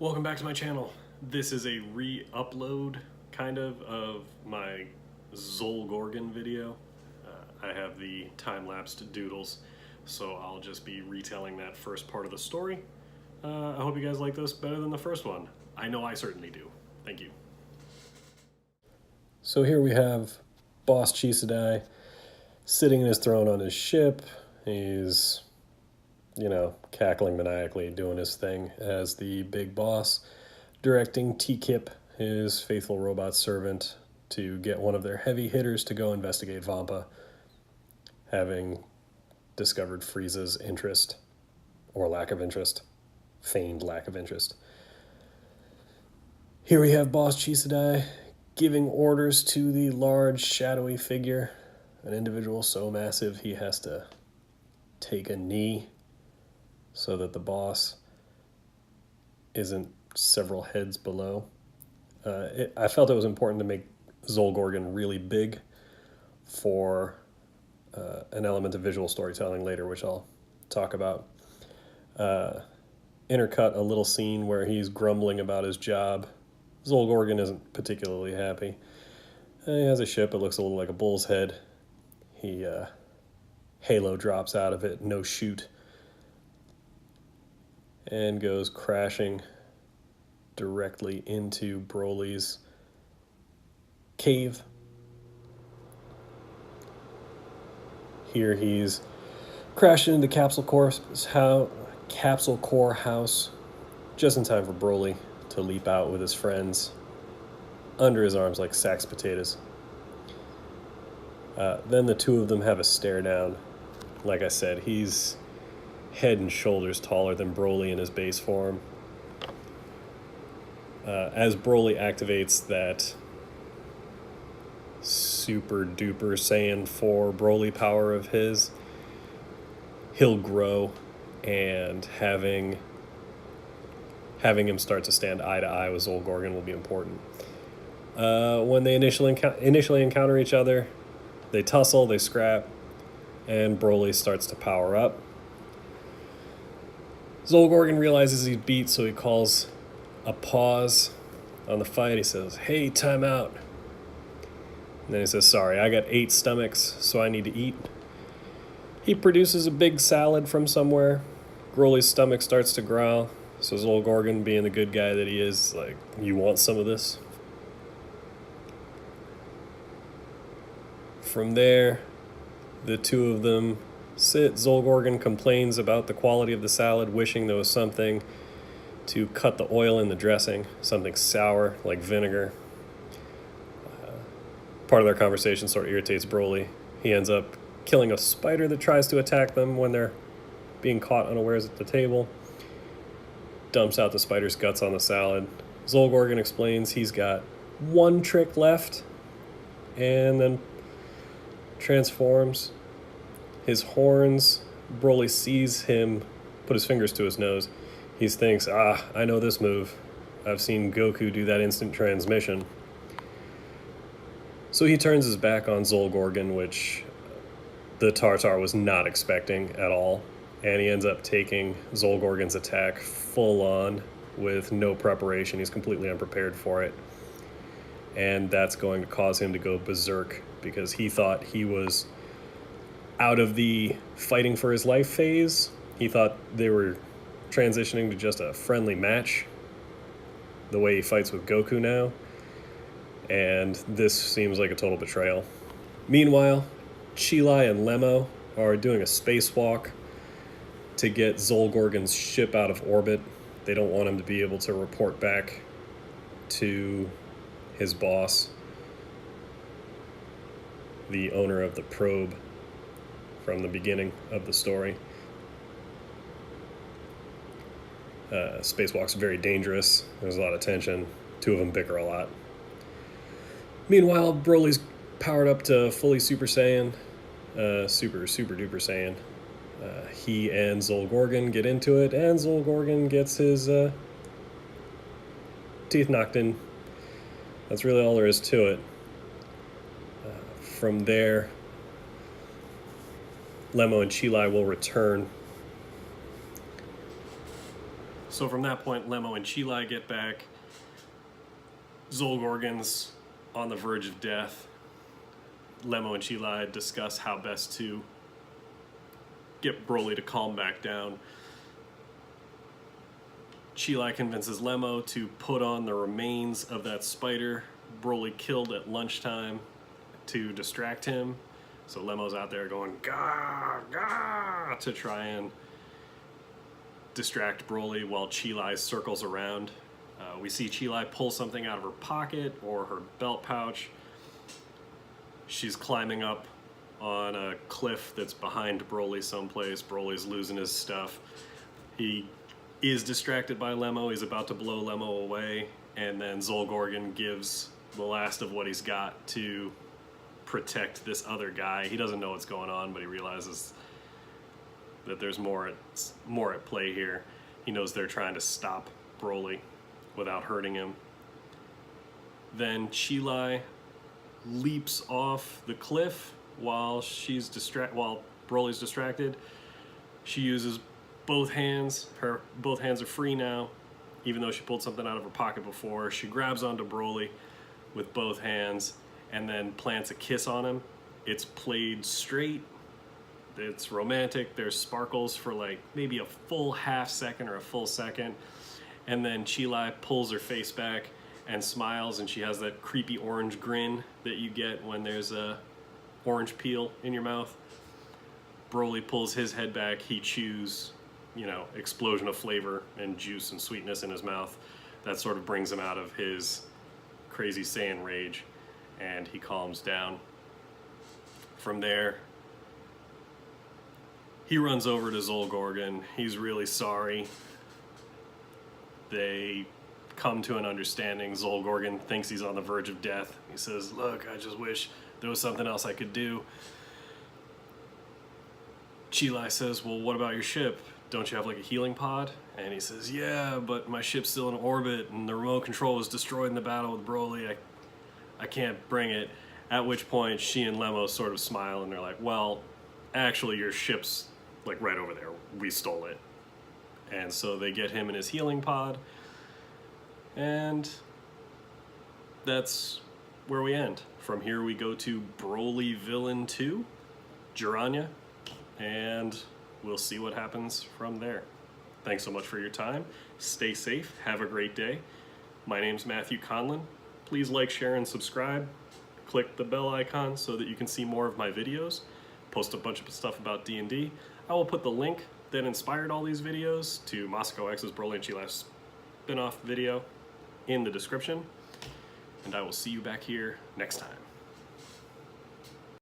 Welcome back to my channel. This is a re-upload of my Zol-Gorgon video. I have the time-lapsed doodles, so I'll just be retelling that first part of the story. I hope you guys like this better than the first one. I know I certainly do. Thank you. So here we have Boss Chisudai sitting in his throne on his ship. He's, cackling maniacally, doing his thing as the big boss, directing T-Kip, his faithful robot servant, to get one of their heavy hitters to go investigate Vampa, having discovered Frieza's interest, or lack of interest, feigned lack of interest. Here we have Boss Chisudai giving orders to the large, shadowy figure, an individual so massive he has to take a knee so that the boss isn't several heads below. I felt it was important to make Zol-Gorgon really big for an element of visual storytelling later, which I'll talk about. Intercut a little scene where he's grumbling about his job. Zol-Gorgon isn't particularly happy. He has a ship, it looks a little like a bull's head. Halo drops out of it, no shoot, and goes crashing directly into Broly's cave. Here he's crashing into Capsule Core house just in time for Broly to leap out with his friends under his arms like sacks potatoes. Then the two of them have a stare down. Like I said, he's head and shoulders taller than Broly in his base form. As Broly activates that super duper Saiyan 4 Broly power of his, he'll grow, and having him start to stand eye to eye with Zol-Gorgon will be important. When they initially encounter each other, they tussle, they scrap, and Broly starts to power up. Zol-Gorgon realizes he's beat, so he calls a pause on the fight. He says, "Hey, time out." And then he says, "Sorry, I got 8 stomachs, so I need to eat." He produces a big salad from somewhere. Broly's stomach starts to growl, so Zol-Gorgon, being the good guy that he is, like, "You want some of this?" From there, the two of them sit. Zol-Gorgon complains about the quality of the salad, wishing there was something to cut the oil in the dressing, something sour like vinegar. Part of their conversation sort of irritates Broly. He ends up killing a spider that tries to attack them when they're being caught unawares at the table. Dumps out the spider's guts on the salad. Zol-Gorgon explains he's got one trick left, and then transforms. His horns, Broly sees him put his fingers to his nose. He thinks, I know this move. I've seen Goku do that instant transmission. So he turns his back on Zol-Gorgon, which the Taur-Taur was not expecting at all. And he ends up taking Zol-Gorgon's attack full on with no preparation. He's completely unprepared for it. And that's going to cause him to go berserk, because he thought he was out of the fighting for his life phase. He thought they were transitioning to just a friendly match, the way he fights with Goku now, and this seems like a total betrayal. Meanwhile, Cheelai and Lemo are doing a spacewalk to get Zol-Gorgon's ship out of orbit. They don't want him to be able to report back to his boss, the owner of the probe from the beginning of the story. Spacewalk's very dangerous. There's a lot of tension. Two of them bicker a lot. Meanwhile, Broly's powered up to fully Super Saiyan, super duper Saiyan. He and Zol-Gorgon get into it, and Zol-Gorgon gets his teeth knocked in. That's really all there is to it. From there, Lemo and Cheelai will return So from that point, Lemo and Cheelai get back. Zol-Gorgon's on the verge of death. Lemo and Cheelai discuss how best to get Broly to calm back down. Cheelai convinces Lemo to put on the remains of that spider Broly killed at lunchtime to distract him. So Lemo's out there going gah, gah, to try and distract Broly while Cheelai circles around. We see Cheelai pull something out of her pocket or her belt pouch. She's climbing up on a cliff that's behind Broly someplace. Broly's losing his stuff. He is distracted by Lemo. He's about to blow Lemo away, and then Zol-Gorgon gives the last of what he's got to protect this other guy. He doesn't know what's going on, but he realizes that there's more at play here. He knows they're trying to stop Broly without hurting him. Then Cheelai leaps off the cliff while Broly's distracted. She uses both hands. Both hands are free now, even though she pulled something out of her pocket before. She grabs onto Broly with both hands and then plants a kiss on him. It's played straight. It's romantic. There's sparkles for like maybe a full half second or a full second. And then Cheelai pulls her face back and smiles, and she has that creepy orange grin that you get when there's a orange peel in your mouth. Broly pulls his head back. He chews, explosion of flavor and juice and sweetness in his mouth. That sort of brings him out of his crazy Saiyan rage, and he calms down. From there, he runs over to Zol-Gorgon. He's really sorry. They come to an understanding. Zol-Gorgon thinks he's on the verge of death. He says, "Look, I just wish there was something else I could do." Cheelai says, "Well, what about your ship? Don't you have like a healing pod?" And he says, "Yeah, but my ship's still in orbit and the remote control was destroyed in the battle with Broly. I can't bring it." At which point she and Lemo sort of smile and they're like, "Well, actually your ship's like right over there. We stole it." And so they get him in his healing pod, and that's where we end. From here we go to Broly Villain 2, Jiraiya, and we'll see what happens from there. Thanks so much for your time. Stay safe. Have a great day. My name's Matthew Conlon. Please like, share, and subscribe. Click the bell icon so that you can see more of my videos. Post a bunch of stuff about D&D. I will put the link that inspired all these videos to MasakoX's Broly and Cheelai spin-off video in the description. And I will see you back here next time.